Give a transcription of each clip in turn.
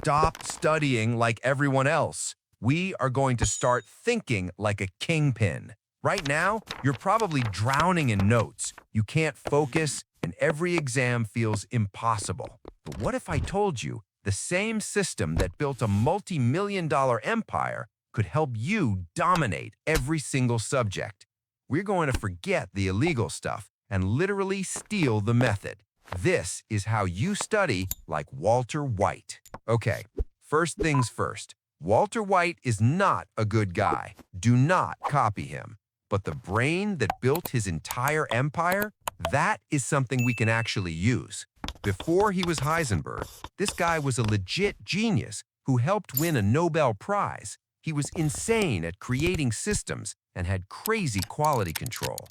stop studying like everyone else. We are going to start thinking like a kingpin. Right now, you're probably drowning in notes. You can't focus, and every exam feels impossible. But what if I told you the same system that built a multi-million-dollar empire could help you dominate every single subject? We're going to forget the illegal stuff and literally steal the method. This is how you study like Walter White. Okay, first things first. Walter White is not a good guy. Do not copy him. But the brain that built his entire empire, that is something we can actually use. Before he was Heisenberg, this guy was a legit genius who helped win a Nobel Prize. He was insane at creating systems and had crazy quality control.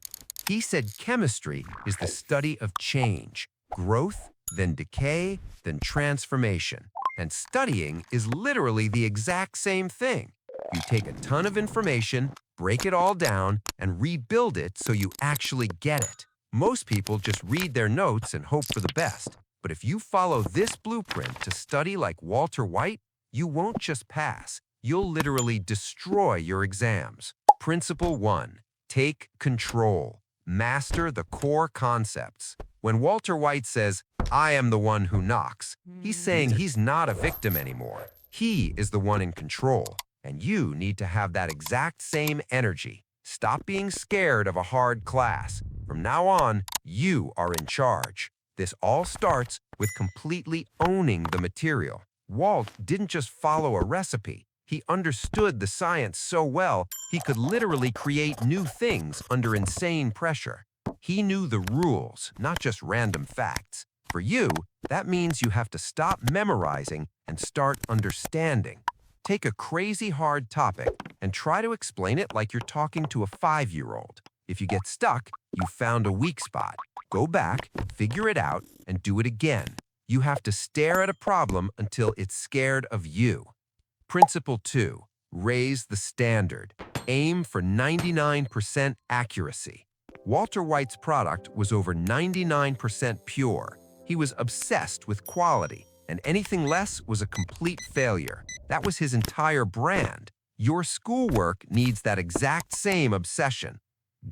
He said chemistry is the study of change, growth, then decay, then transformation. And studying is literally the exact same thing. You take a ton of information, break it all down, and rebuild it so you actually get it. Most people just read their notes and hope for the best. But if you follow this blueprint to study like Walter White, you won't just pass. You'll literally destroy your exams. Principle 1. Take control. Master the core concepts. When Walter White says, "I am the one who knocks," he's saying he's not a victim anymore. He is the one in control. And you need to have that exact same energy. Stop being scared of a hard class. From now on, you are in charge. This all starts with completely owning the material. Walt didn't just follow a recipe. He understood the science so well, he could literally create new things under insane pressure. He knew the rules, not just random facts. For you, that means you have to stop memorizing and start understanding. Take a crazy hard topic and try to explain it like you're talking to a 5-year-old. If you get stuck, you found a weak spot. Go back, figure it out, and do it again. You have to stare at a problem until it's scared of you. Principle 2. Raise the standard. Aim for 99% accuracy. Walter White's product was over 99% pure. He was obsessed with quality, and anything less was a complete failure. That was his entire brand. Your schoolwork needs that exact same obsession.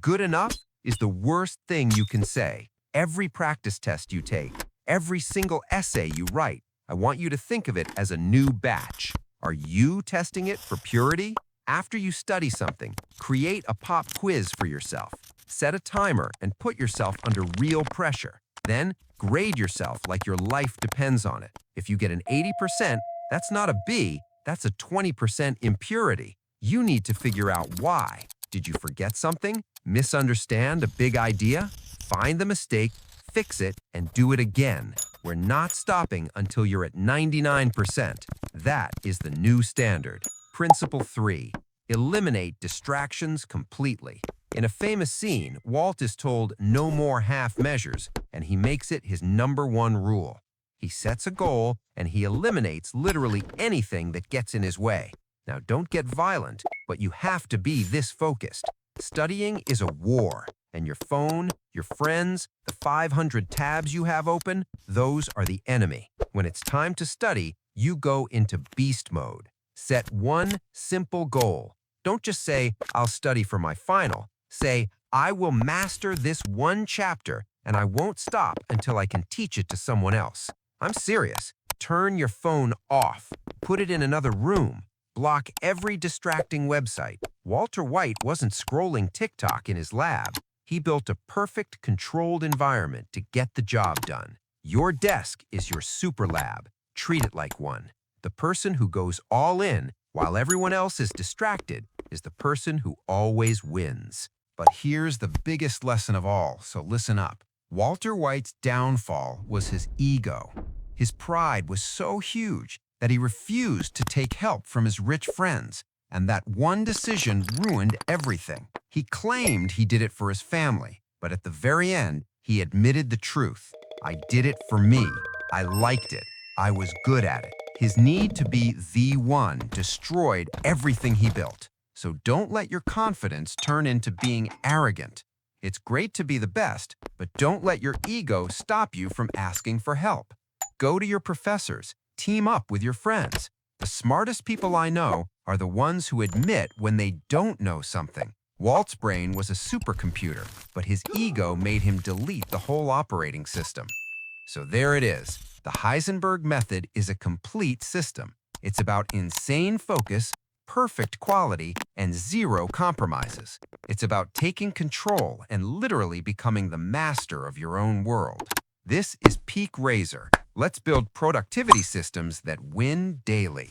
Good enough is the worst thing you can say. Every practice test you take, every single essay you write, I want you to think of it as a new batch. Are you testing it for purity? After you study something, create a pop quiz for yourself. Set a timer and put yourself under real pressure. Then, grade yourself like your life depends on it. If you get an 80%, that's not a B, that's a 20% impurity. You need to figure out why. Did you forget something? Misunderstand a big idea? Find the mistake, fix it, and do it again. We're not stopping until you're at 99%. That is the new standard. Principle 3. Eliminate distractions completely. In a famous scene, Walt is told no more half measures, and he makes it his #1 rule. He sets a goal, and he eliminates literally anything that gets in his way. Now, don't get violent, but you have to be this focused. Studying is a war, and your phone, your friends, the 500 tabs you have open, those are the enemy. When it's time to study, you go into beast mode. Set one simple goal. Don't just say, "I'll study for my final." Say, "I will master this one chapter, and I won't stop until I can teach it to someone else." I'm serious. Turn your phone off. Put it in another room. Block every distracting website. Walter White wasn't scrolling TikTok in his lab. He built a perfect, controlled environment to get the job done. Your desk is your superlab. Treat it like one. The person who goes all in while everyone else is distracted is the person who always wins. But here's the biggest lesson of all, so listen up. Walter White's downfall was his ego. His pride was so huge that he refused to take help from his rich friends, and that one decision ruined everything. He claimed he did it for his family, but at the very end, he admitted the truth. "I did it for me. I liked it. I was good at it." His need to be the one destroyed everything he built. So don't let your confidence turn into being arrogant. It's great to be the best, but don't let your ego stop you from asking for help. Go to your professors, Team up with your friends. The smartest people I know are the ones who admit when they don't know something. Walt's brain was a supercomputer, but his ego made him delete the whole operating system. So there it is. The Heisenberg method is a complete system. It's about insane focus, perfect quality, and zero compromises. It's about taking control and literally becoming the master of your own world. This is Peak Razor. Let's build productivity systems that win daily.